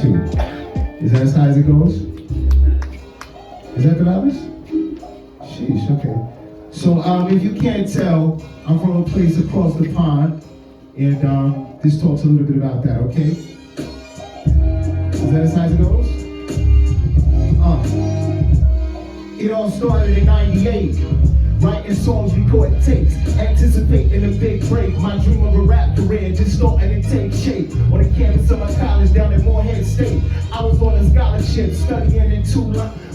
too. Is that as high as it goes? Is that the loudest? Sheesh, okay. So if you can't tell, I'm from a place across the pond, and this talks a little bit about that, okay? Is that as high as it goes? It all started in 98. Writing songs, recording tapes, anticipating a big break. My dream of a rap career just starting to take shape. On the campus of my college down in Morehead State, I was on a scholarship, studying in 2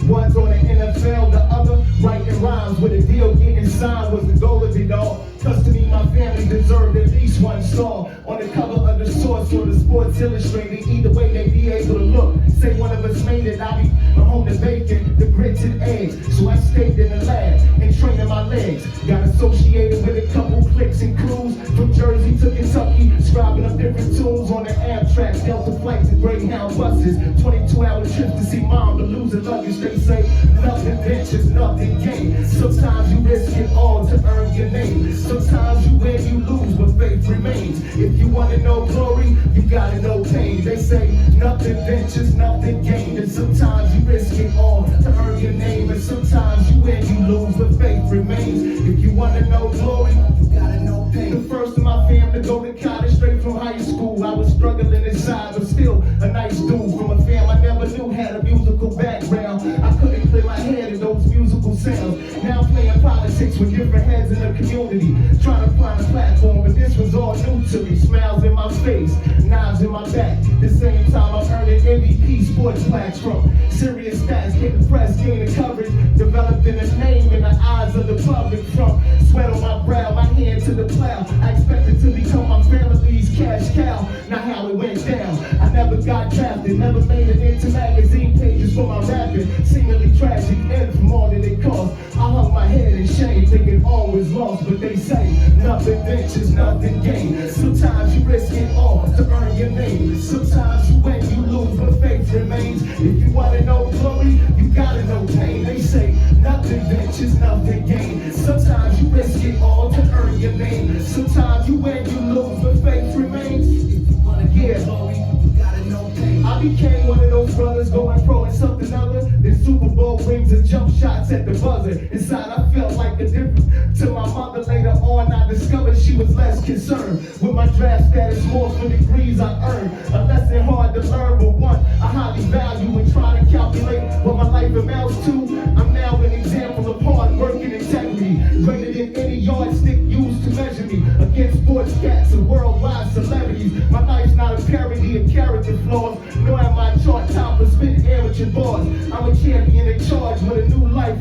one's on the NFL, the other writing rhymes. With a deal getting signed was the goal of it all. Cause to me, my family deserved at least 1 star on the cover of the Source or the Sports Illustrated. Either way, they be able to look. Say one of us made it, I'll be home to bacon, the grits and eggs. So I stayed in the lab and training my legs. Got associated with a couple cliques and crews from Jersey to Kentucky, scribing up different tunes on the Amtrak, Delta flights and Greyhound buses. 22-hour trips to see mom, but losing luggage. They say nothing ventures, nothing gain. Sometimes you risk it all to earn your name. Sometimes you win, you lose, but faith remains. If you want to know glory, you gotta know pain. They say nothing ventures, nothing gain. And sometimes you risk it all to earn your name. And sometimes you win, you lose, but faith remains. If you want to know glory, you gotta know pain. The first of my family to go to college straight from high school. I was struggling inside, but still a nice dude. From a fam I never knew had a musical background. I couldn't clear my head in those musical sounds. Now I'm playing politics with different heads in the community, trying to find a platform, but this was all new to me. Smiles in my face, knives in my back. The same time I'm earning MVP sports plaques from serious stats, getting press, gaining coverage, developing a name in the eyes of the public. From sweat on my brow, my hand to the plow, I expected to become my family's cash cow. Not how it went down. I never got drafted, never made it into magazine pages for my rapping. Seemingly tragic end from all that it cost. I hung my head in shame, thinking all was lost. But they say nothing ventures, nothing gain. Sometimes you risk it all to earn your name. Sometimes you win, you lose, but faith remains. If you want to know glory, you gotta know pain. They say nothing ventures, nothing gain. Sometimes you risk it all to earn your name. Sometimes you win, you lose, but faith remains. If you want to get glory, you gotta know pain. I became one of those brothers going pro and something other than Super Bowl rings and jump shots at the buzzer. Inside I felt like a difference. To my mother later on, I discovered she was less concerned with my draft status, more for degrees I earned. A lesson hard to learn, but one I highly value and try to calculate what my life amounts to. I'm now an example of hard work and integrity, greater than any yardstick used to measure me against sports cats and worldwide celebrities. My life's not a parody of character flaws, nor am I chart topper spitting amateur bars. I'm a champion in charge with a new life,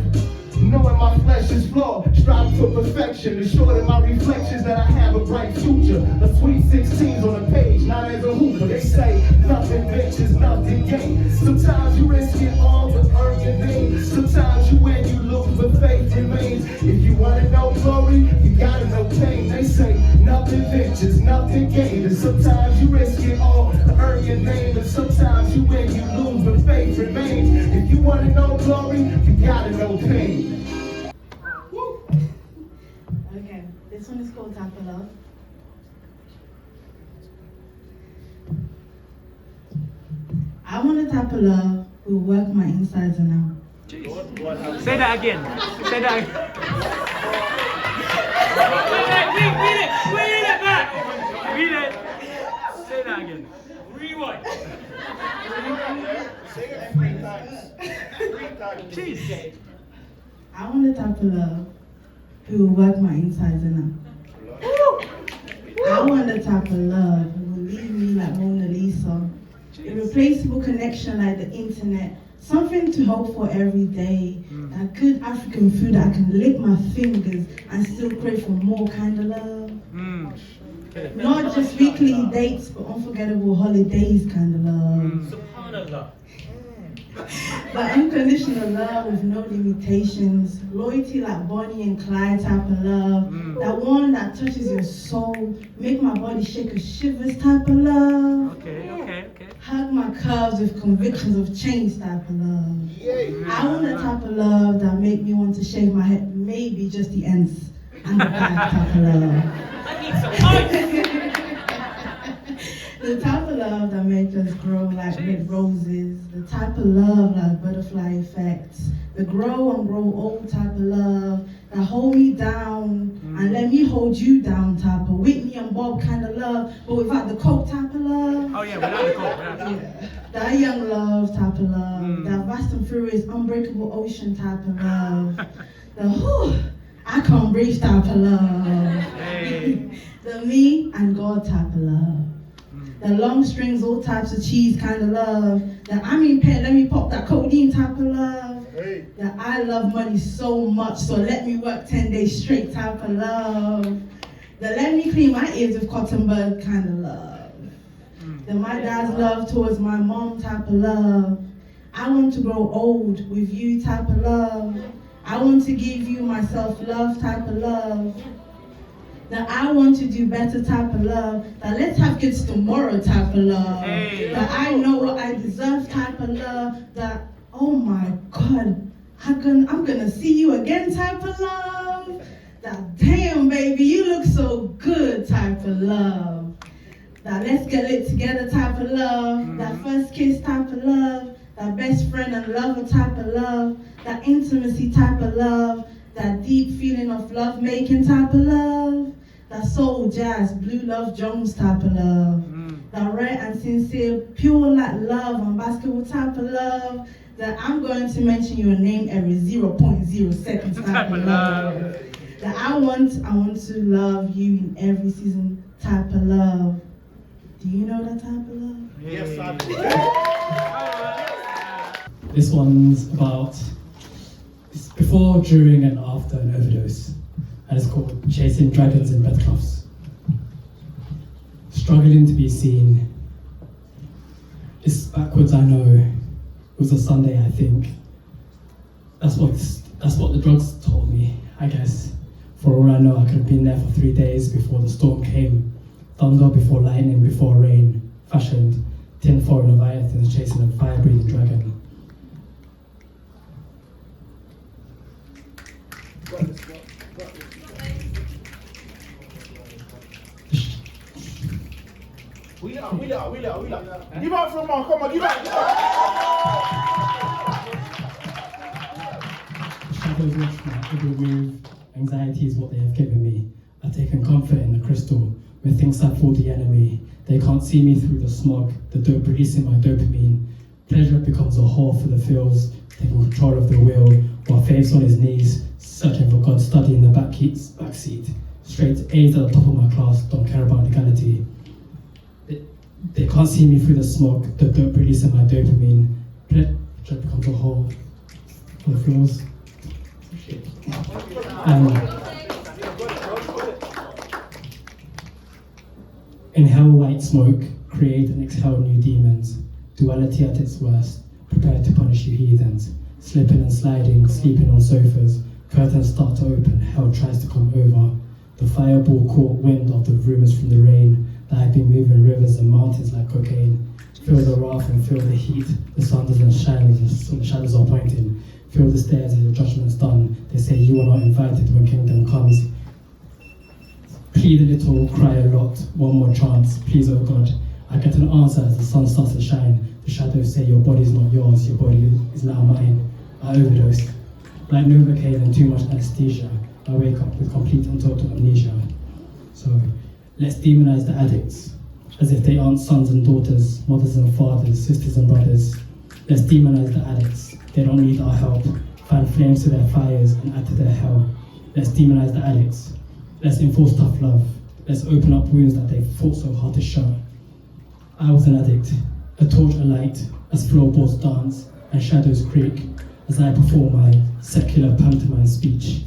knowing my flesh is flawed, striving for perfection, assured in my reflections that I have a bright future. A sweet 16's on the page, not as a hooper. They say nothing ventures, nothing gain. Sometimes you risk it all to earn your name. Sometimes you win, you lose, but faith remains. If you want to know glory, you gotta know pain. They say nothing ventures, nothing gain. And sometimes you risk it all to earn your name. And sometimes you win, you lose, but faith remains. If you want to know glory, you gotta know pain. Okay, this one is called Tap of Love. I want to tap a love who work my insides and out. Say that again. Say that again. Read it back. Read it. Say that again. Rewind. Say it 3 times. 3 times. Jeez. I want to tap a love who will work my insides and out. I want to tap a love who will leave me like Annalisa. Irreplaceable connection like the internet. Something to hope for every day. That good African food that I can lick my fingers and still crave for more kind of love. Not just weekly dates, but unforgettable holidays kind of love. Subhanallah. But unconditional love with no limitations. Loyalty like Bonnie and Clyde type of love. That one that touches your soul. Make my body shake a shivers type of love. Okay. Hug my curves with convictions of change type of love. I want the type of love that make me want to shave my head, maybe just the ends and the back type of love. I need some ice. The type of love that makes us grow like red roses. The type of love like butterfly effects. The grow and grow old type of love. That hold me down and let me hold you down type of Whitney and Bob kind of love. But without the coke type of love. Oh yeah, without the coke, without the coke. Yeah. That young love type of love. That vast and furious unbreakable ocean type of love. The whew, I can't breathe type of love. Hey. The me and God type of love. The long strings, all types of cheese kind of love. The I mean pet, let me pop that codeine type of love. Hey. The I love money so much, so let me work 10 days straight type of love. The let me clean my ears with cotton bud kind of love. The my dad's love towards my mom type of love. I want to grow old with you type of love. I want to give you my self-love type of love. That I want to do better type of love. That let's have kids tomorrow type of love. Hey. That I know what I deserve type of love. That, oh my God, I'm gonna see you again type of love. That damn baby, you look so good type of love. That let's get it together type of love. That first kiss type of love. That best friend and lover type of love. That intimacy type of love. That deep feeling of love making type of love. That soul jazz, blue love Jones type of love. That right and sincere, pure like love and basketball type of love. That I'm going to mention your name every 0.0 seconds type of love. That I want to love you in every season type of love. Do you know that type of love? Yes, I do. This one's about it's before, during, and after an overdose, and it's called Chasing Dragons in Bedcloths. Struggling to be seen. It's backwards, I know. It was a Sunday, I think. That's what the drugs told me, I guess. For all I know, I could have been there for 3 days before the storm came. Thunder before lightning, before rain. Fashioned tinfoil leviathans chasing a fire-breathing dragon. We are. Give up from on, come on, give up. Shadows watch my every move. Anxiety is what they have given me. I've taken comfort in the crystal. When things have fooled the enemy, they can't see me through the smog. The dope releasing my dopamine. Pleasure becomes a whore for the feels, taking control of the wheel, while Faith's on his knees, searching for God, studying the backseat. Straight A's at the top of my class, don't care about legality. They can't see me through the smog, the dope releasing my dopamine. Pleasure becomes a whore for the feels. Inhale white smoke, create and exhale new demons. Duality at its worst, prepared to punish you heathens. Slipping and sliding, sleeping on sofas. Curtains start to open, hell tries to come over. The fireball caught wind of the rumors from the rain that had been moving rivers and mountains like cocaine. Feel the wrath and feel the heat. The sun doesn't shine as the shadows are pointing. Feel the stairs as the judgment's done. They say you are not invited when kingdom comes. Plead a little, cry a lot, one more chance, please oh God. I get an answer as the sun starts to shine. The shadows say your body's not yours, your body is now mine. I overdosed. Like Novocaine and too much anesthesia, I wake up with complete and total amnesia. So, let's demonize the addicts, as if they aren't sons and daughters, mothers and fathers, sisters and brothers. Let's demonize the addicts, they don't need our help. Fan flames to their fires and add to their hell. Let's demonize the addicts. Let's enforce tough love. Let's open up wounds that they fought so hard to shut. I was an addict, a torch alight, as floorboards dance and shadows creak, as I perform my secular pantomime speech.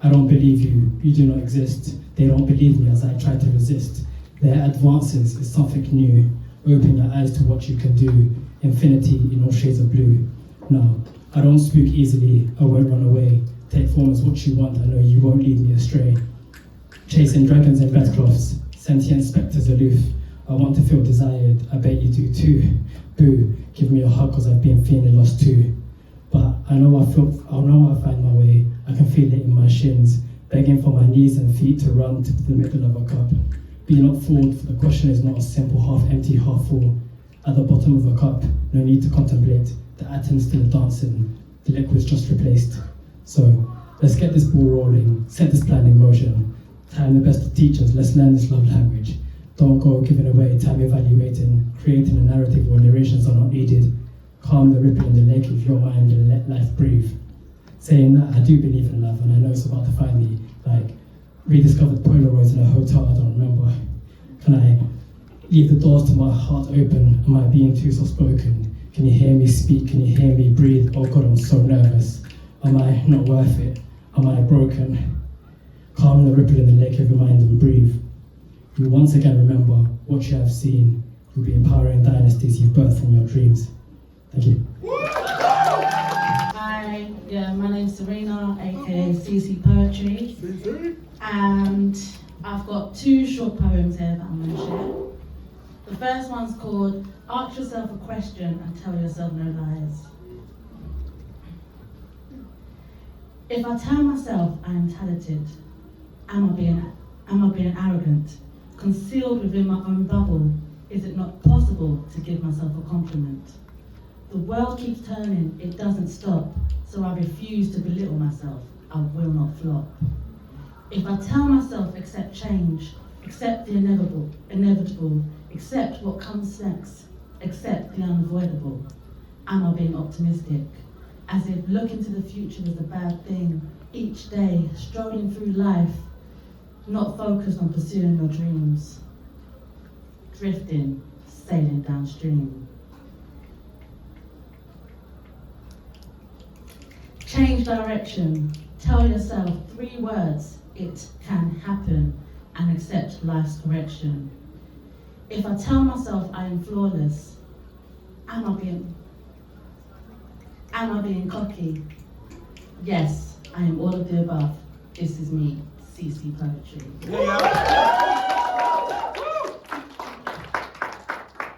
I don't believe you, you do not exist. They don't believe me as I try to resist. Their advances is something new. Open your eyes to what you can do. Infinity in all shades of blue. No, I don't spook easily, I won't run away. Take form as what you want, I know you won't lead me astray. Chasing dragons in bedcloths, sentient spectres aloof. I want to feel desired, I bet you do too. Boo, give me a hug cause I've been feeling lost too. But I know I find my way, I can feel it in my shins, begging for my knees and feet to run to the middle of a cup. Be not fooled, for the question is not a simple half empty, half full. At the bottom of a cup, no need to contemplate. The atoms still dancing, the liquid's just replaced. So, let's get this ball rolling, set this plan in motion. Time the best of teachers, let's learn this love language. Don't go giving away, time evaluating, creating a narrative where narrations are not needed. Calm the ripple in the lake of your mind and let life breathe. Saying that, I do believe in love and I know it's about to find me. Like, rediscovered Polaroids in a hotel I don't remember. Can I leave the doors to my heart open? Am I being too soft-spoken? Can you hear me speak? Can you hear me breathe? Oh God, I'm so nervous. Am I not worth it? Am I broken? Calm the ripple in the lake of your mind and breathe. You once again remember what you have seen. You'll be empowering dynasties you've birthed from your dreams. Thank you. Hi, my name's Serena, aka CC Poetry, and I've got 2 short poems here that I'm going to share. The first one's called Ask Yourself a Question and Tell Yourself No Lies. If I tell myself I am talented, am I being arrogant? Concealed within my own bubble, is it not possible to give myself a compliment? The world keeps turning, it doesn't stop, so I refuse to belittle myself, I will not flop. If I tell myself accept change, accept the inevitable, accept what comes next, accept the unavoidable, am I being optimistic? As if looking to the future is a bad thing, each day strolling through life, not focused on pursuing your dreams, drifting, sailing downstream. Change direction, tell yourself 3 words, it can happen, and accept life's correction. If I tell myself I am flawless, am I being cocky? Yes, I am all of the above. This is me, CC Poetry.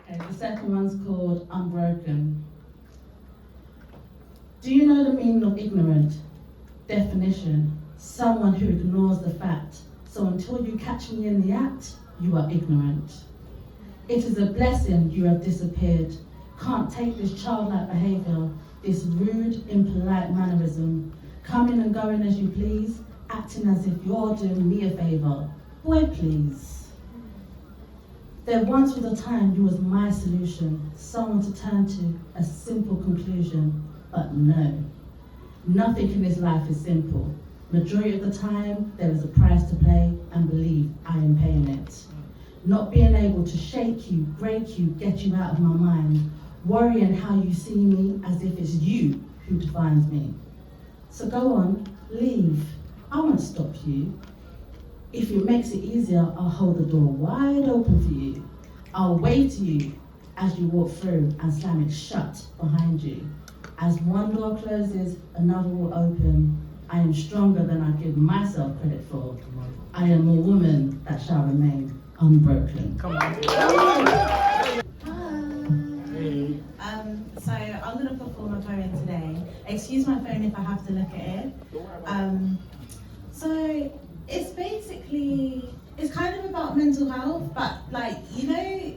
Okay, the second one's called Unbroken. Do you know the meaning of ignorant? Definition, someone who ignores the fact. So until you catch me in the act, you are ignorant. It is a blessing you have disappeared. Can't take this childlike behavior, this rude, impolite mannerism, coming and going as you please, acting as if you're doing me a favor. Boy, please. There once was a time you was my solution, someone to turn to, a simple conclusion. But no, nothing in this life is simple. Majority of the time, there is a price to pay, and believe I am paying it. Not being able to shake you, break you, get you out of my mind, worrying how you see me as if it's you who defines me. So go on, leave. I won't stop you. If it makes it easier, I'll hold the door wide open for you. I'll wave to you as you walk through and slam it shut behind you. As one door closes, another will open. I am stronger than I give myself credit for. I am a woman that shall remain unbroken. Come on. Hi. So I'm going to perform a poem today. Excuse my phone if I have to look at it. So it's basically, it's kind of about mental health, but like, you know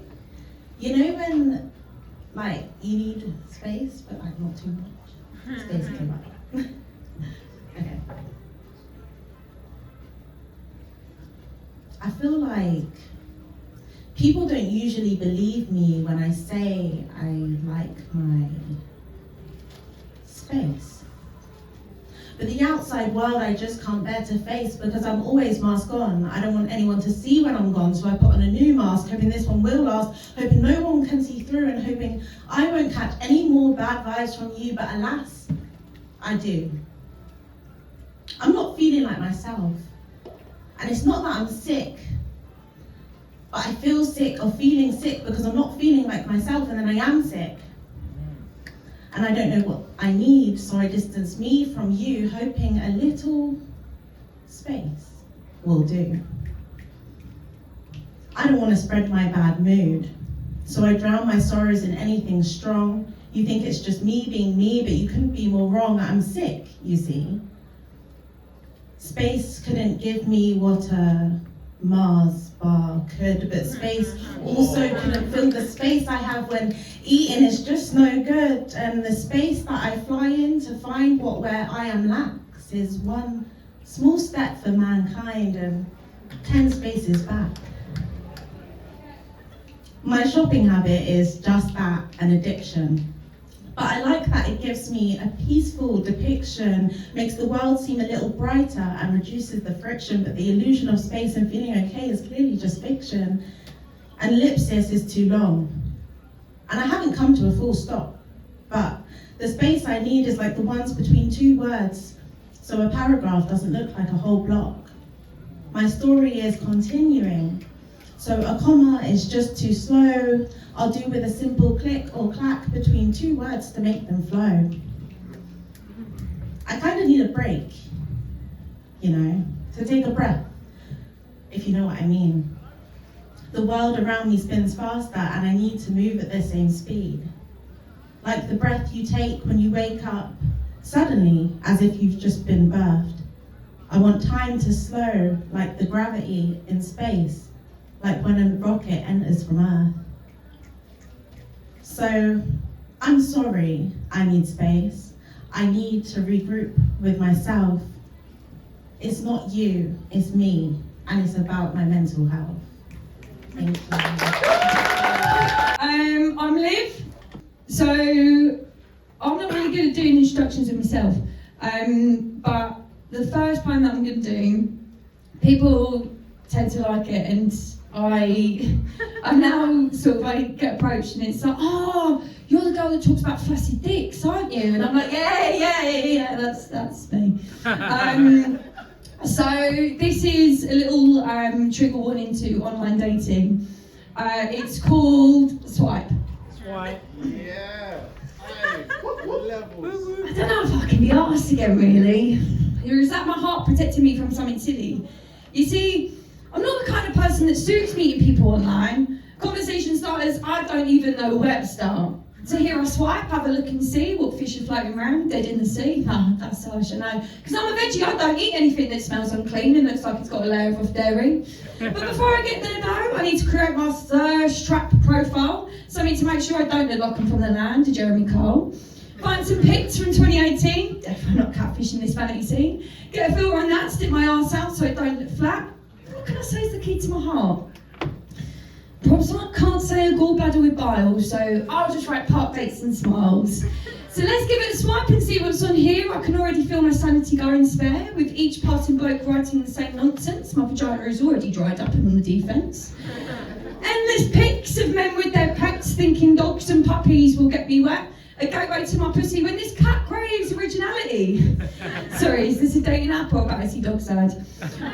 when like you need space, but like not too much. It's basically like that. Okay. I feel like people don't usually believe me when I say I like my space. But the outside world I just can't bear to face because I'm always mask on. I don't want anyone to see when I'm gone, so I put on a new mask, hoping this one will last, hoping no one can see through and hoping I won't catch any more bad vibes from you, but alas, I do. I'm not feeling like myself. And it's not that I'm sick, but I feel sick or feeling sick because I'm not feeling like myself and then I am sick. And I don't know what I need, so I distance me from you, hoping a little space will do. I don't want to spread my bad mood, so I drown my sorrows in anything strong. You think it's just me being me, but you couldn't be more wrong. I'm sick, you see. Space couldn't give me what a Mars bar could, but space also couldn't fill the space I have when eating is just no good. And the space that I fly in to find where I am lacks is one small step for mankind and 10 spaces back. My shopping habit is just that, an addiction. But I like that it gives me a peaceful depiction, makes the world seem a little brighter and reduces the friction, but the illusion of space and feeling okay is clearly just fiction. And ellipsis is too long. And I haven't come to a full stop, but the space I need is like the ones between two words, so a paragraph doesn't look like a whole block. My story is continuing, so a comma is just too slow. I'll do with a simple click or clack between two words to make them flow. I kind of need a break, to take a breath, if you know what I mean. The world around me spins faster and I need to move at the same speed. Like the breath you take when you wake up, suddenly, as if you've just been birthed. I want time to slow, like the gravity in space, like when a rocket enters from Earth. So, I'm sorry, I need space. I need to regroup with myself. It's not you, it's me, and it's about my mental health. Thank you. I'm Liv. So, I'm not really good at doing introductions of myself, but the first poem that I'm going to do, people tend to like it, and I now sort of I get approached and it's like, oh, you're the girl that talks about flaccid dicks, aren't you? And I'm like, yeah, that's me. So this is a little trigger warning to online dating. It's called Swipe. Swipe. Yeah. Hey, what levels? I don't know if I can be arsed again, really. Or is that my heart protecting me from something silly? You see, I'm not the kind of person that suits meeting people online. Conversation starters, I don't even know where to start. So here I swipe, have a look and see what fish are floating around, dead in the sea. That's how I should know. Because I'm a veggie, I don't eat anything that smells unclean and looks like it's got a layer of dairy. But before I get there though, I need to create my thirst trap profile. Something to make sure I don't look like I'm from the land, to Jeremy Cole. Find some pics from 2018, definitely not catfishing this vanity scene. Get a filter on that, stick my arse out so it don't look flat. What can I say is the key to my heart? Perhaps I can't say a gallbladder with bile, so I'll just write park dates and smiles. So let's give it a swipe and see what's on here. I can already feel my sanity going spare, with each passing bloke writing the same nonsense. My vagina is already dried up and on the defence. Endless pics of men with their pets thinking dogs and puppies will get me wet. A gateway to my pussy when this cat craves originality. Sorry, is this a dating app or about I see dog sad?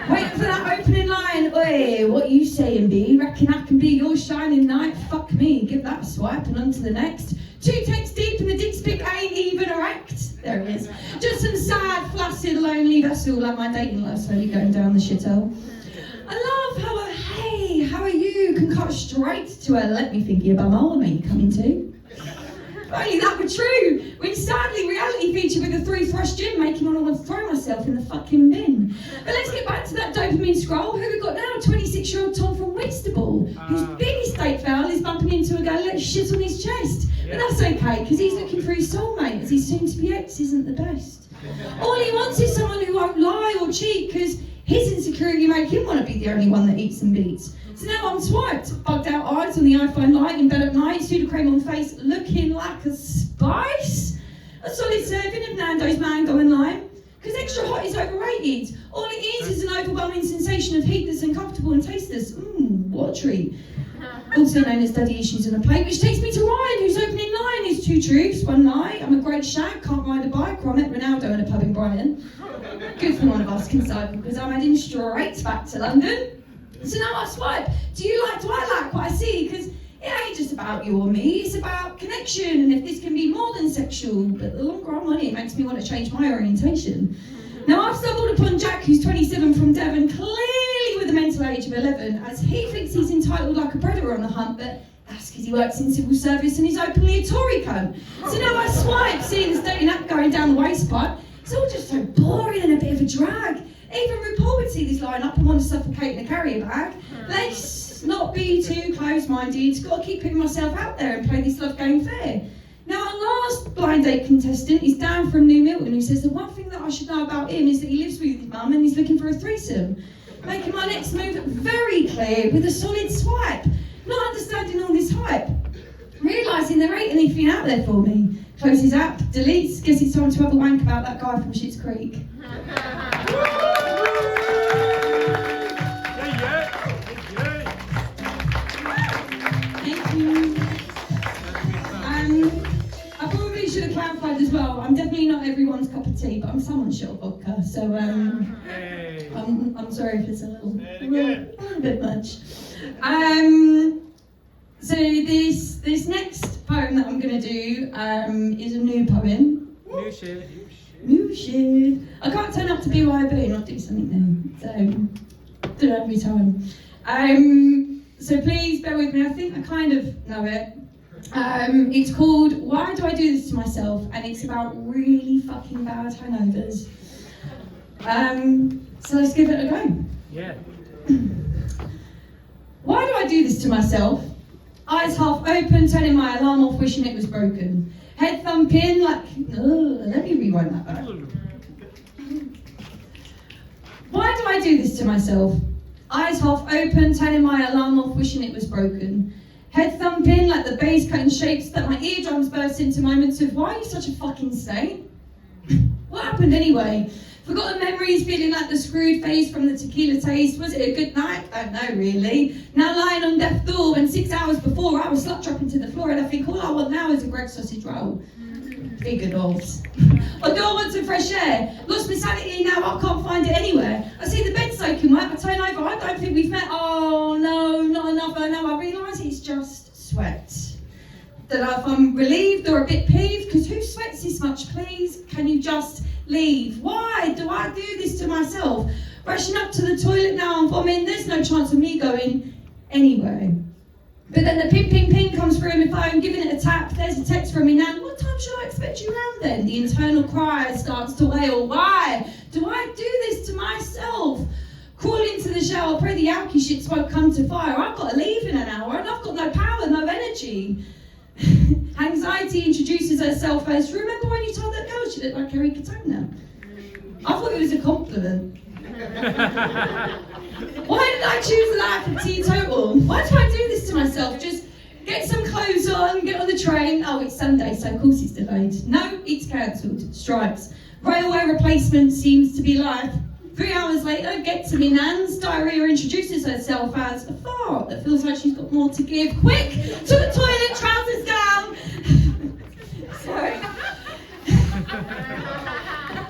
Waiting for that opening line. Oi, what you saying, B? Reckon I can be your shining knight? Fuck me, give that a swipe and on to the next. 2 texts deep and the dick pic ain't even erect. There it is. Just some sad, flaccid, lonely vessel like my dating life slowly going down the shithole. I love how a hey, how are you can cut straight to a let me think of your bumhole, mate, you coming too? Only that were true, when sadly reality featured with a 3 thrust gym making me want to throw myself in the fucking bin. But let's get back to that dopamine scroll. Who we got now? 26-year-old Tom from Whitstable, whose big estate foul is bumping into a girl who let shit on his chest. But that's okay, because he's looking for his soulmate, as his soon-to-be ex isn't the best. All he wants is someone who won't lie or cheat, because his insecurity make him want to be the only one that eats and beats. So now I'm swiped, bugged out eyes on the iPhone light in bed at night, Sudocreme on face, looking like a spice. A solid serving of Nando's mango and lime, because extra hot is overrated. All it is an overwhelming sensation of heat that's uncomfortable and tasteless. What a treat. Also known as daddy issues on a plate, which takes me to Ryan, whose opening line is 2 truths, 1 lie. I'm a great shag, can't ride a bike, or I met Ronaldo in a pub in Brighton. Good for one of us can cycle, because I'm heading straight back to London. So now I swipe. Do I like what I see? Because it ain't just about you or me, it's about connection, and if this can be more than sexual, but the longer I'm on it makes me want to change my orientation. Now I've stumbled upon Jack, who's 27 from Devon, clearly with a mental age of 11, as he thinks he's entitled like a predator on the hunt, but that's because he works in civil service and he's openly a Tory cunt. So now I swipe, seeing this dating app going down the waste pipe. It's all just so boring and a bit of a drag. Even RuPaul would see this line up and want to suffocate in a carrier bag. Let's not be too close-minded. Got to keep putting myself out there and play this love game fair. Now, our last blind date contestant is Dan from New Milton, who says the one thing that I should know about him is that he lives with his mum and he's looking for a threesome. Making my next move very clear with a solid swipe. Not understanding all this hype. Realising there ain't anything out there for me. Closes app, deletes, guess it's time to have a wank about that guy from Schitt's Creek. Thank you. I probably should have clarified as well. I'm definitely not everyone's cup of tea, but I'm someone's shot of vodka. So I'm sorry if it's a little bit much. So this next poem that I'm going to do is a new poem. New shit. I can't turn up to BYOB and not do something new. So do that every time. So please bear with me. I think I kind of know it. It's called Why Do I Do This to Myself? And it's about really fucking bad hangovers. So let's give it a go. Yeah. Why do I do this to myself? Eyes half open, turning my alarm off, wishing it was broken. Head thumping like, let me rewind that back. Why do I do this to myself? Eyes half open, turning my alarm off, wishing it was broken. Head thumping like the bass cutting shapes that my eardrums burst into moments of, why are you such a fucking saint? What happened anyway? Forgotten memories, feeling like the screwed face from the tequila taste. Was it a good night? Don't know really. Now lying on death's door when 6 hours before I was slut dropping to the floor, and I think all I want now is a Greg sausage roll. Bigger dogs. I don't want some fresh air. Lost my sanity now, I can't find it anywhere. I see the bed soaking wet, I turn over, I don't think we've met. Oh no, not enough. I know, I realise it's just sweat. Don't know if I'm relieved or a bit peeved, because who sweats this much, please? Can you just leave? Why do I do this to myself? Rushing up to the toilet now, I'm vomiting, there's no chance of me going anywhere. But then the ping ping ping comes through my phone, giving it a tap, there's a text from me now. What time should I expect you round then? The internal cry starts to wail. Why do I do this to myself? Crawl into the shower, pray the alky shits won't come to fire. I've got to leave in an hour and I've got no power, no energy. Anxiety introduces herself as, remember when you told that girl she looked like Kerry Katona? I thought it was a compliment. Why did I choose a life of teetotal? Why do I do this to myself? Just get some clothes on, get on the train. Oh, it's Sunday, so of course it's delayed. No, it's cancelled. Strikes. Railway replacement seems to be life. 3 hours later, get to me nan's. Diarrhea introduces herself as a fart that feels like she's got more to give. Quick, to the toilet, trousers down. Sorry.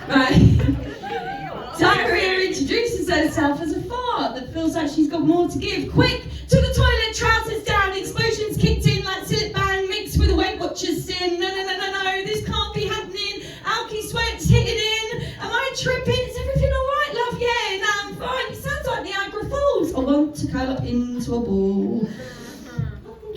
Right. Diarrhea introduces herself as a fart that feels like she's got more to give. Quick, to the toilet, trousers down. Explosions kicked in like Sillet Bang mixed with a Weight Watchers sin. No, this can't be happening. Alky sweats hitting in. Am I tripping? Is everything alright, love? Yeah, no, I'm fine. It sounds like Niagara Falls. I want to curl up into a ball.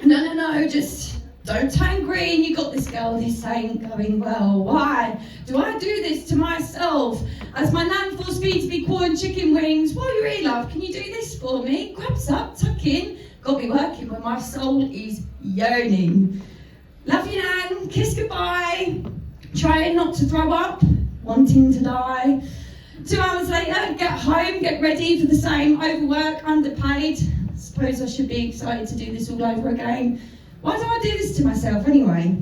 No, just don't turn green. You got this, girl. This ain't going well. Why do I do this to myself? As my nan force feeds me corn chicken wings. While you're here, love, can you do this for me? Grabs up, tuck in. Got me working when my soul is yearning. Love you, nan. Kiss goodbye. Trying not to throw up. Wanting to die. 2 hours later, get home, get ready for the same. Overwork, underpaid. Suppose I should be excited to do this all over again. Why do I do this to myself anyway?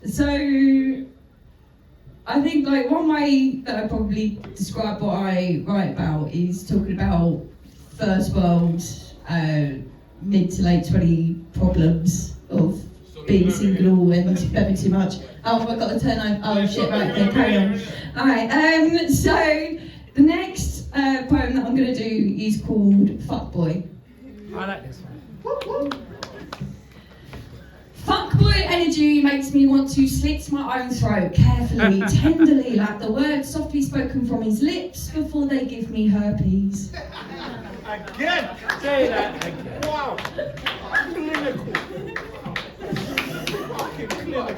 So I think like one way that I probably describe what I write about is talking about first world, mid to late 20 problems of being single and having too much. Oh, I've got to turn over. Oh shit, right, okay, carry on. Alright, so the next poem that I'm going to do is called Fuckboy. I like this one. Fuckboy energy makes me want to slit my own throat carefully, tenderly, like the words softly spoken from his lips before they give me herpes. Again! Say that again. Wow! Clinical. Fucking clinical.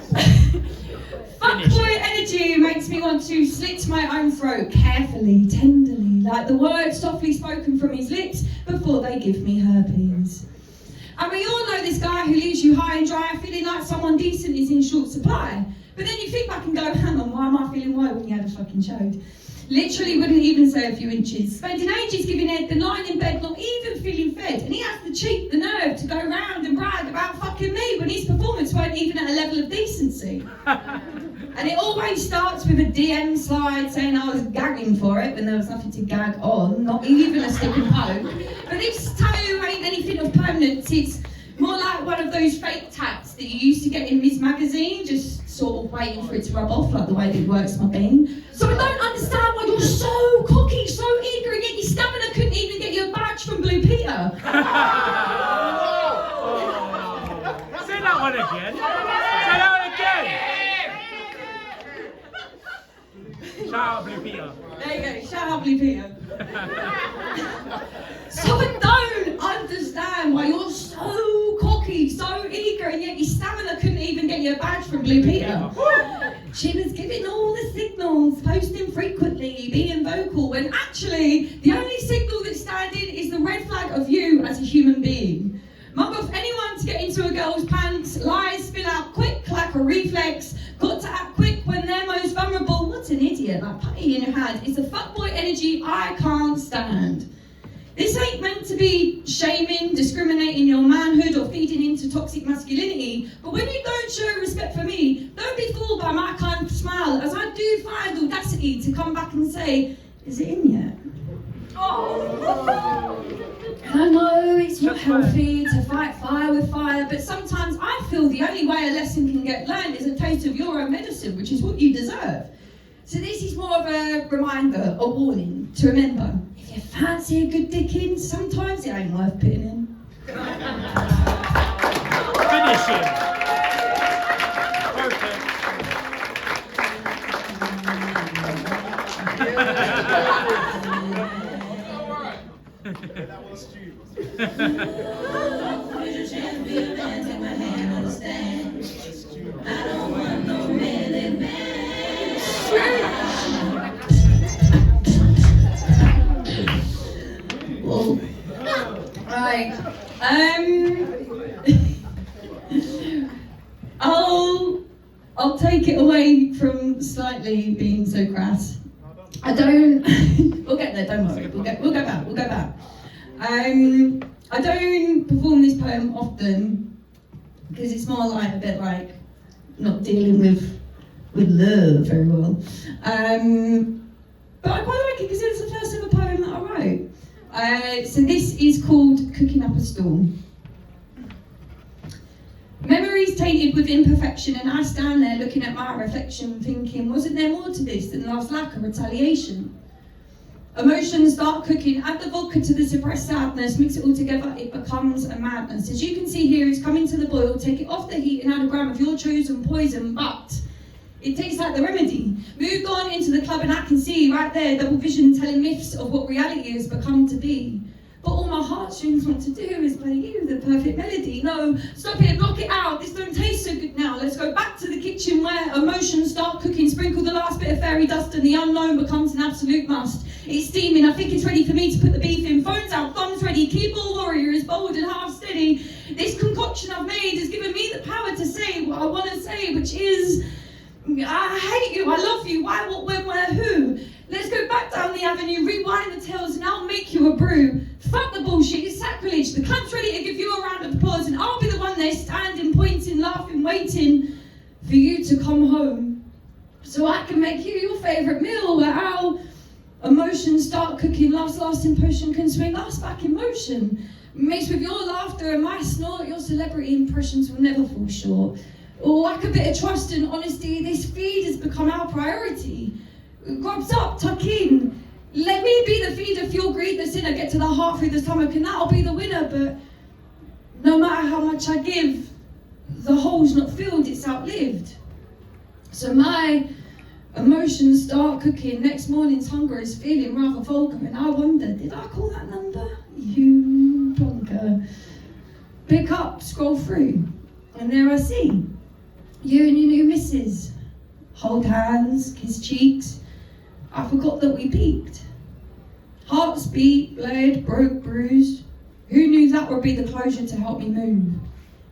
Fuckboy energy makes me want to slit my own throat carefully, tenderly, like the words softly spoken from his lips before they give me herpes. And we all know this guy who leaves you high and dry, feeling like someone decent is in short supply. But then you think back and go, hang on, why am I feeling white when you had a fucking chode? Literally wouldn't even say a few inches. Spending ages giving head, then lying in bed, not even feeling fed. And he has the cheek, the nerve to go round and brag about fucking me when his performance weren't even at a level of decency. And it always starts with a DM slide saying I was gagging for it when there was nothing to gag on, not even a stick and poke. But this tattoo ain't anything of permanence, it's more like one of those fake tats that you used to get in Ms. Magazine, just sort of waiting for it to rub off like the way it works my bean. So I don't understand why you're so cocky, so eager, and yet your stamina couldn't even get you a badge from Blue Peter. Say that one again. Say that one again. Shout out Blue Peter. There you go, shout out Blue Peter. So I don't understand why you're so cocky, so eager, and yet your stamina couldn't even get you a badge from Blue Peter. She was giving all the signals, posting frequently, being vocal, when actually the only signal that's standing is the red flag of you as a human being. Mug off anyone to get into a girl's pants, lies spill out quick like a reflex, got to act quick when they're most vulnerable. What an idiot, that putty in your hand is the fuckboy energy I can't stand. This ain't meant to be shaming, discriminating your manhood or feeding into toxic masculinity, but when you don't show respect for me, don't be fooled by my kind of smile, as I do find audacity to come back and say, is it in yet? Oh. And I know it's not healthy to fight fire with fire, but sometimes I feel the only way a lesson can get learned is a taste of your own medicine, which is what you deserve. So this is more of a reminder, a warning, to remember, if you fancy a good dick in, sometimes it ain't worth putting in. Finish it. Perfect. That was stupid. Right. I'll take it away from slightly being so crass. I don't. We'll get there. Don't worry. We'll go back. I don't perform this poem often because it's more like a bit like not dealing with love very well. But I quite like it because it's the first ever poem that I wrote. So this is called Cooking Up a Storm. Memories tainted with imperfection, and I stand there looking at my reflection thinking, wasn't there more to this than love's lack of retaliation? Emotions start cooking, add the vodka to the suppressed sadness, mix it all together, it becomes a madness. As you can see here, it's coming to the boil, take it off the heat and add a gram of your chosen poison, but it tastes like the remedy. Moved on into the club and I can see right there, double vision telling myths of what reality has become to be. But all my heartstrings want to do is play you the perfect melody. No, stop it, block it out, this don't taste so good now. Let's go back to the kitchen where emotions start cooking, sprinkle the last bit of fairy dust and the unknown becomes an absolute must. It's steaming, I think it's ready for me to put the beef in. Phone's out, thumbs ready, keyboard warrior is bold and half steady. This concoction I've made has given me the power to say what I want to say, which is, I hate you, I love you, why, what, when, where, who? Let's go back down the avenue, rewind the tales, and I'll make you a brew. Fuck the bullshit, it's sacrilege. The club's ready to give you a round of applause, and I'll be the one there standing, pointing, laughing, waiting for you to come home. So I can make you your favourite meal, where our emotions start cooking, love's lasting potion can swing us back in motion. Mixed with your laughter and my snort, your celebrity impressions will never fall short. Oh, like a bit of trust and honesty, this feed has become our priority. Grubs up, tuck in. Let me be the feeder, fuel greed the sinner, get to the heart through the stomach, and that'll be the winner. But no matter how much I give, the hole's not filled, it's outlived. So my emotions start cooking. Next morning's hunger is feeling rather vulgar, and I wonder, did I call that number? You plonker. Pick up, scroll through, and there I see you and your new missus. Hold hands, kiss cheeks. I forgot that we peaked. Hearts beat, bled, broke, bruised. Who knew that would be the closure to help me move?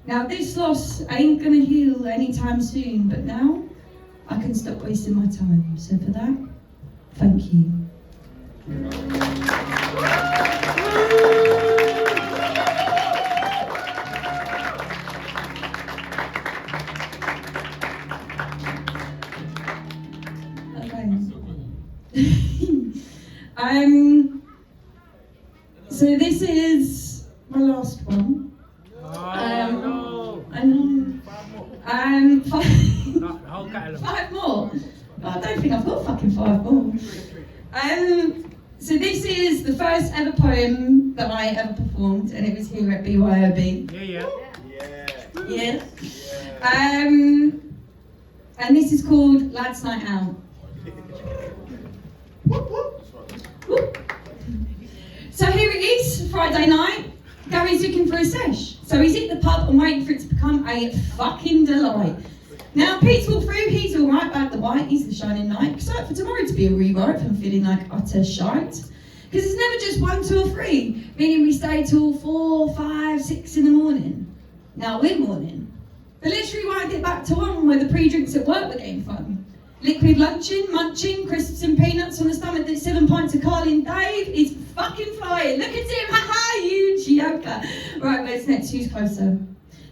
Now this loss ain't gonna heal anytime soon, but now I can stop wasting my time. So for that, thank you. So this is my last one. I know. Five more. I don't think I've got fucking 5 more. So this is the first ever poem that I ever performed, and it was here at BYOB. Yeah. And this is called Lads Night Out. So here it is, Friday night. Gary's looking for a sesh. So he's at the pub and waiting for it to become a fucking delight. Now Pete's walked through, he's alright about the white, he's the shining knight. Excited for tomorrow to be a rewrite if I'm feeling like utter shite. Because it's never just 1, 2 or 3, meaning we stay till 4, 5, 6 in the morning. Now we're morning. But let's rewind it back to 1 where the pre-drinks at work were getting fun. Liquid lunching, munching, crisps and peanuts on the stomach that 7 pints of Carlin. Dave is fucking flying. Look at him, haha, you joker. Right, where's next? Who's closer?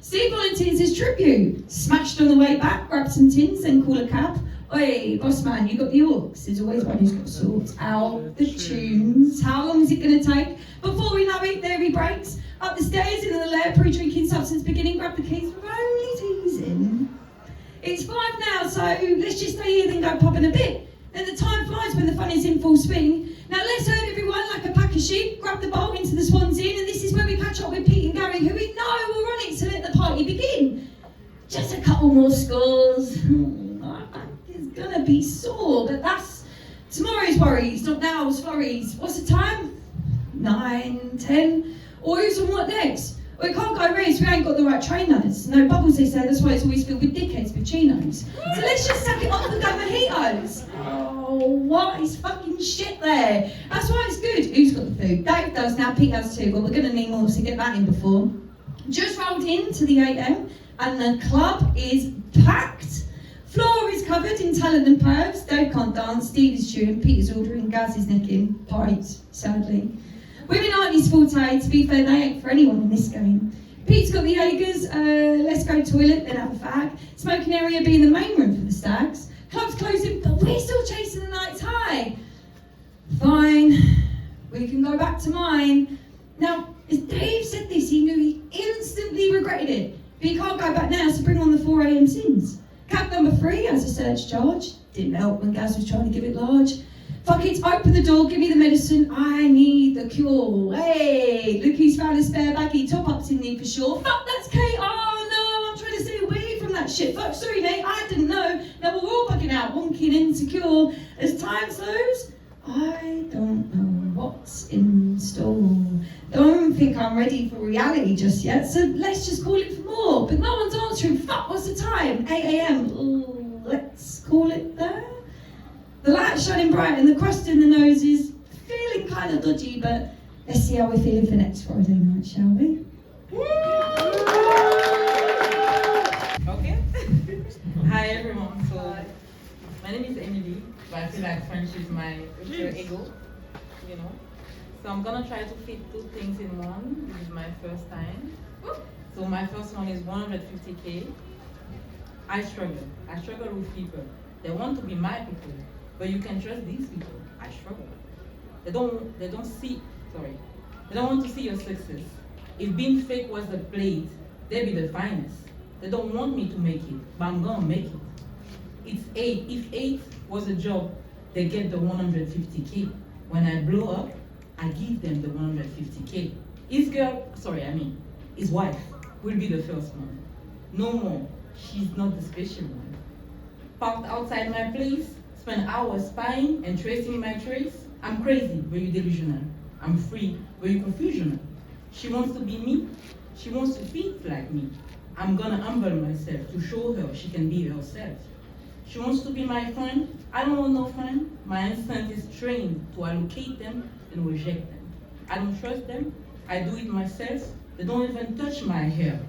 Steve volunteers his tribute. Smashed on the way back, grab some tins, then call a cab. Oi, boss man, you got the orcs. There's always one who's got to sort out the tunes. How long is it going to take? Before we know it, there he breaks. Up the stairs into the lair, pre-drinking substance beginning. Grab the keys, we're only teasing. It's 5 now, so let's just stay here, then go pub in a bit. Then the time flies when the fun is in full swing. Now let's herd everyone like a pack of sheep, grab the bowl into the Swan's Inn, and this is where we catch up with Pete and Gary, who we know will run it to let the party begin. Just a couple more scores. My back is gonna be sore, but that's tomorrow's worries, not now's flurries. What's the time? 9, 10. Or who's on what next? We can't go race, we ain't got the right trainers. No bubbles, they say, that's why it's always filled with dickheads with chinos. So let's just sack it off and go mojitos. Oh, what is fucking shit there? That's why it's good. Who's got the food? Dave does now, Pete has too, but we're gonna need more to get that in before. Just rolled into the 8am and the club is packed. Floor is covered in talent and pervs. Dave can't dance, Steve is chewing, Peter's ordering, Gaz is necking. Pipes, sadly. Women aren't his forte, to be fair, they ain't for anyone in this game. Pete's got the Jaegers, let's go toilet, then have a fag. Smoking area being the main room for the stags. Club's closing, but we're still chasing the night's high. Fine, we can go back to mine. Now, as Dave said this, he knew he instantly regretted it. But he can't go back now, so bring on the 4am sins. Cab number 3 has a surge charge. Didn't help when Gaz was trying to give it large. Fuck it, open the door, give me the medicine, I need the cure. Hey, look who's found a spare baggie, top up's in need for sure. Fuck, that's Kate, oh no, I'm trying to stay away from that shit. Fuck, sorry mate, I didn't know. Now we're all bugging out, wonking insecure. As time slows, I don't know what's in store. Don't think I'm ready for reality just yet, so let's just call it for more. But no one's answering, fuck, what's the time? 8am, ooh, let's call it there. The light's shining bright and the crust in the nose is feeling kind of dodgy, but let's see how we're feeling for next Friday night, shall we? Okay. Hi everyone. So my name is Emily, but I feel like Frenchie is my alter ego, you know. So I'm gonna try to fit 2 things in one. This is my first time. So my first one is 150K. I struggle with people. They want to be my people. But you can trust these people. I struggle. They don't want to see your success. If being fake was the plate, they'd be the finest. They don't want me to make it, but I'm gonna make it. It's 8. If 8 was a job, they get the 150K. When I blow up, I give them the 150K. His wife will be the first one. No more. She's not the special one. Parked outside my place, spend hours spying and tracing my trace. I'm crazy, but you delusional. I'm free, but you confusional. She wants to be me. She wants to fit like me. I'm gonna humble myself to show her she can be herself. She wants to be my friend. I don't want no friend. My instinct is trained to allocate them and reject them. I don't trust them. I do it myself. They don't even touch my hair.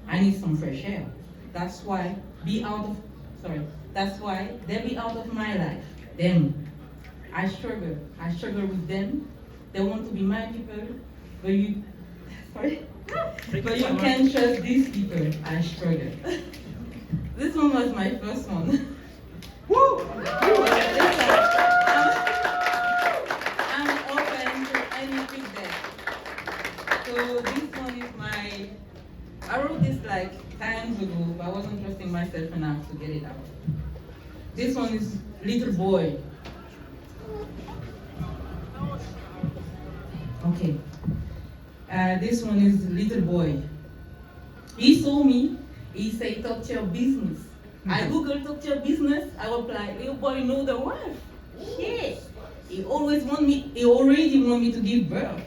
I need some fresh air. That's why they be out of my life. Them. I struggle with them. They want to be my people, but you can't trust these people. I struggle. This one was my first one. Woo! I'm open to any feedback. So this one is I wrote this like times ago, but I wasn't trusting myself enough to get it out. This one is Little Boy. Okay. This one is Little Boy. He saw me. He said, talk to your business. I Googled talk to your business. I replied, little boy know the word. Shit. He already want me to give birth.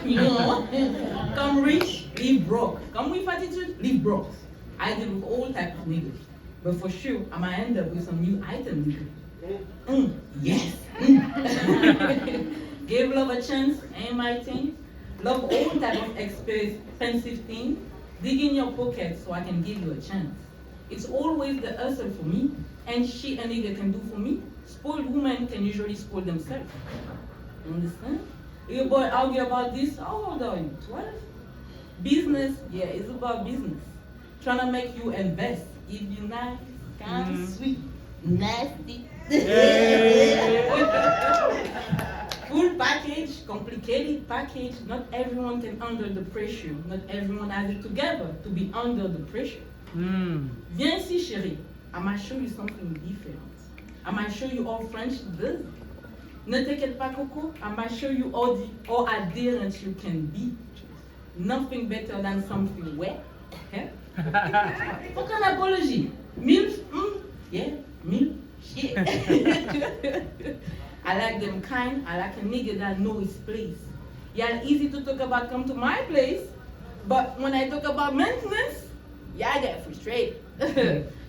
You know? Come rich, live broke. Come with attitude, live broke. I deal with all types of niggas. But for sure, I might end up with some new item nigga. Yes. Give love a chance, ain't my thing. Love all type of expensive things. Dig in your pocket so I can give you a chance. It's always the hustle for me, and shit a nigga can do for me. Spoiled women can usually spoil themselves. You understand? Your boy argue about this, how old are you? 12? Business, yeah, it's about business. Trying to make you invest. Give you nice, kind, sweet, nasty. Full package, complicated package. Not everyone can under the pressure. Not everyone has it together to be under the pressure. Viens ici, chérie. I might show you something different. I might show you how French does. Ne t'inquiète pas, Coco. I might show you how adherent you can be. Nothing better than something wet. Okay? Aucun apology. Milk? Yeah, milk. Shit. I like them kind. I like a nigga that know his place. Yeah, easy to talk about come to my place, but when I talk about maintenance, yeah, I get frustrated.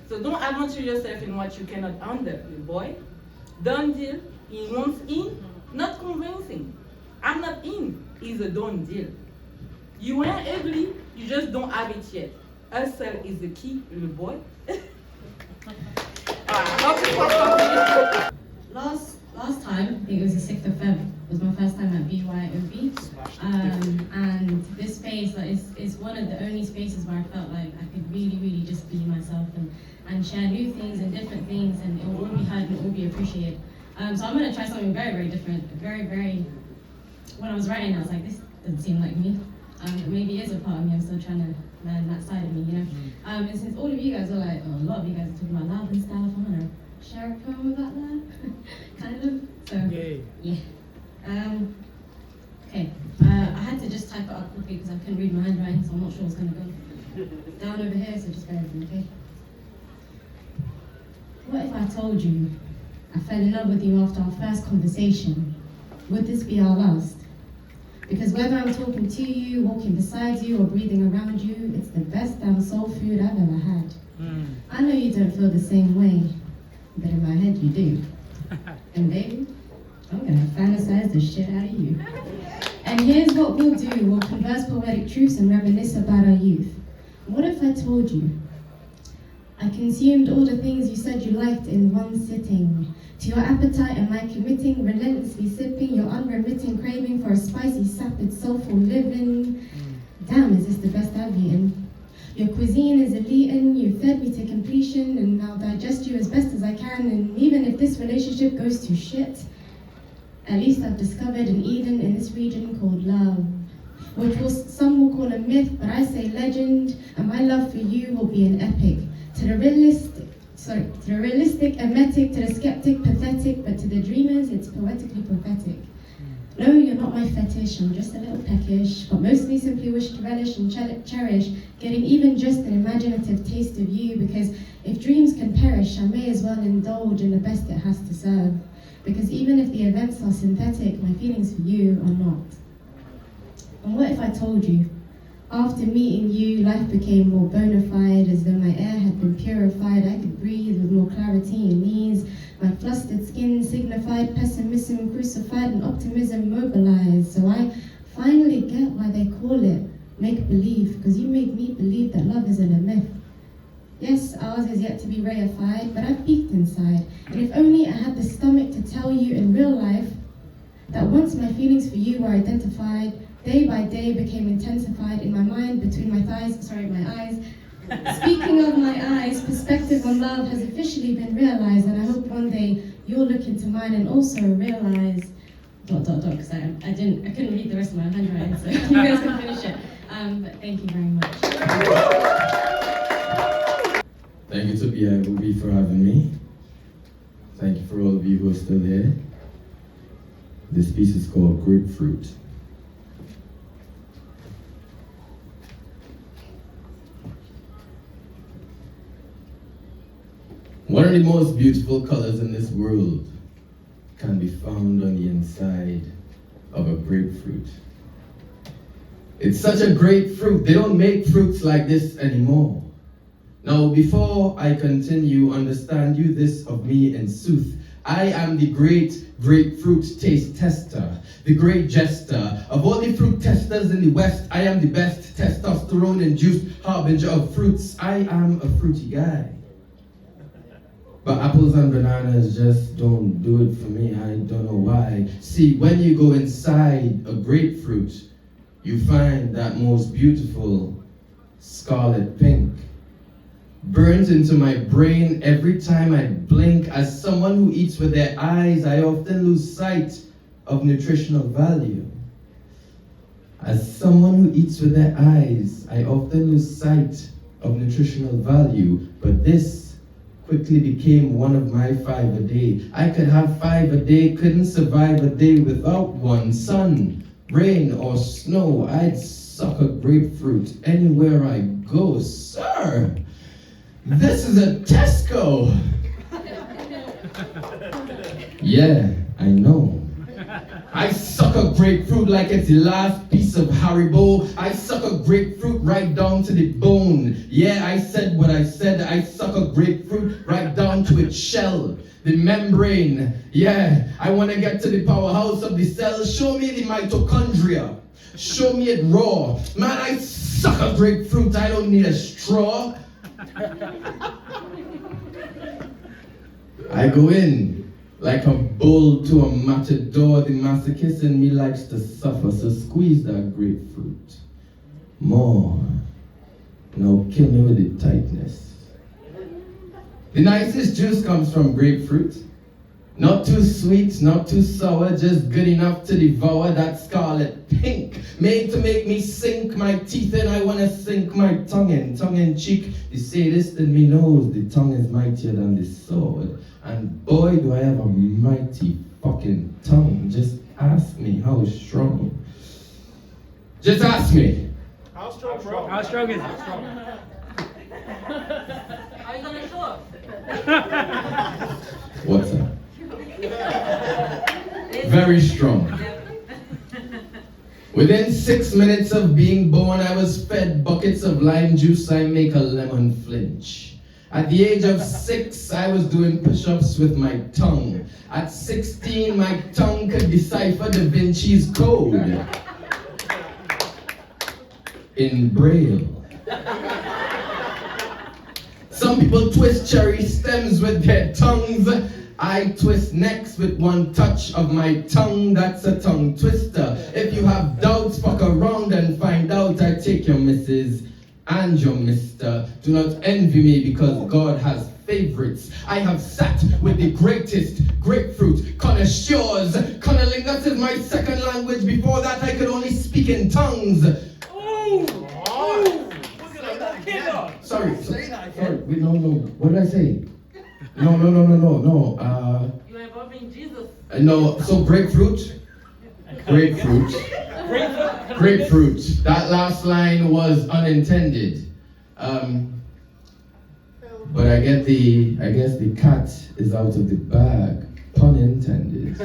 So don't adventure yourself in what you cannot handle, little boy. Done deal. He wants in, not convincing. I'm not in. It's a done deal. You ain't ugly. You just don't have it yet. Hustle is the key, little boy. Last time, I think it was the 6th of Feb, was my first time at BYOB. And this space is one of the only spaces where I felt like I could really just be myself and share new things and different things, and it will all be heard and it will be appreciated. So I'm going to try something very different. When I was writing, I was like, this doesn't seem like me. Maybe it is a part of me. I'm still trying to learn that side of me, you know. And since all of you guys are like, a lot of you guys are talking about love and stuff, I'm going to share a poem about that, kind of. So, yeah. Okay. I had to just type it up quickly because I couldn't read my handwriting, so I'm not sure what's going to go down over here, so just bear with me, okay? What if I told you I fell in love with you after our first conversation? Would this be our last? Because whether I'm talking to you, walking beside you, or breathing around you, it's the best damn soul food I've ever had. I know you don't feel the same way, but in my head you do. And baby, I'm gonna fantasize the shit out of you. And here's what we'll do. We'll converse poetic truths and reminisce about our youth. What if I told you I consumed all the things you said you liked in one sitting? To your appetite am I committing, relentlessly sipping your unremitting craving for a spicy, sapid, soulful living. Damn, is this the best I've eaten? Your cuisine is elite, you fed me to completion, and I'll digest you as best as I can. And even if this relationship goes to shit, at least I've discovered an Eden in this region called love, which some will call a myth, but I say legend. And my love for you will be an epic. To the realistic, emetic, to the skeptic, pathetic, but to the dreamers, it's poetically prophetic. No, you're not my fetish, I'm just a little peckish, but mostly simply wish to relish and cherish getting even just an imaginative taste of you, because if dreams can perish, I may as well indulge in the best it has to serve, because even if the events are synthetic, my feelings for you are not. And what if I told you, after meeting you, life became more bona fide, as though my air had been purified, I could breathe with more clarity and ease. My flustered skin signified pessimism crucified and optimism mobilized. So I finally get why they call it make-believe, because you made me believe that love isn't a myth. Yes, ours is yet to be reified, but I've peeked inside. And if only I had the stomach to tell you in real life that once my feelings for you were identified, day by day became intensified in my mind between my thighs, my eyes. Speaking of my eyes, perspective on love has officially been realized, and I hope one day you'll look into mine and also realize ... because I couldn't read the rest of my handwriting, so you guys can finish it. But thank you very much. Thank you to BYOB for having me. Thank you for all of you who are still here. This piece is called Grapefruit. One of the most beautiful colors in this world can be found on the inside of a grapefruit. It's such a great fruit. They don't make fruits like this anymore. Now, before I continue, understand you this of me in sooth. I am the great grapefruit taste tester, the great jester. Of all the fruit testers in the West, I am the best testosterone-induced harbinger of fruits. I am a fruity guy. But apples and bananas just don't do it for me. I don't know why. See, when you go inside a grapefruit, you find that most beautiful scarlet pink. Burnt into my brain every time I blink. As someone who eats with their eyes, I often lose sight of nutritional value. As someone who eats with their eyes, I often lose sight of nutritional value. But this quickly became one of my 5 a day. I could have 5 a day, couldn't survive a day without one. Sun, rain, or snow, I'd suck a grapefruit anywhere I go. Sir, this is a Tesco. Yeah, I know. I suck a grapefruit like it's the last piece of Haribo. I suck a grapefruit right down to the bone. Yeah, I said what I said. I suck a grapefruit right down to its shell, the membrane. Yeah, I want to get to the powerhouse of the cell. Show me the mitochondria. Show me it raw. Man, I suck a grapefruit. I don't need a straw. I go in like a bull to a matador. The masochist in me likes to suffer, so squeeze that grapefruit more. Now kill me with the tightness. The nicest juice comes from grapefruit. Not too sweet, not too sour, just good enough to devour. That scarlet pink, made to make me sink my teeth in. I want to sink my tongue in cheek. The sadist in me knows the tongue is mightier than the sword. And boy, do I have a mighty fucking tongue. Just ask me how strong. Just ask me. How strong, bro? How strong is it? Are you gonna show up? What's up? Very strong. Within 6 minutes of being born, I was fed buckets of lime juice. I make a lemon flinch. At the age of 6, I was doing push-ups with my tongue. At 16, my tongue could decipher Da Vinci's Code in Braille. Some people twist cherry stems with their tongues. I twist necks with one touch of my tongue. That's a tongue twister. If you have doubts, fuck around and find out. I take your missus and your mister. Do not envy me because God has favorites. I have sat with the greatest grapefruit connoisseurs. Cunnilingus is my second language. Before that, I could only speak in tongues. Sorry. Wait, no. What did I say? No. You're involving Jesus. No, so grapefruit. Grapefruit. Grapefruit. That last line was unintended. But I guess the cat is out of the bag. Pun intended.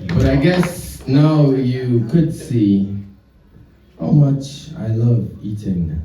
But I guess now you could see how much I love eating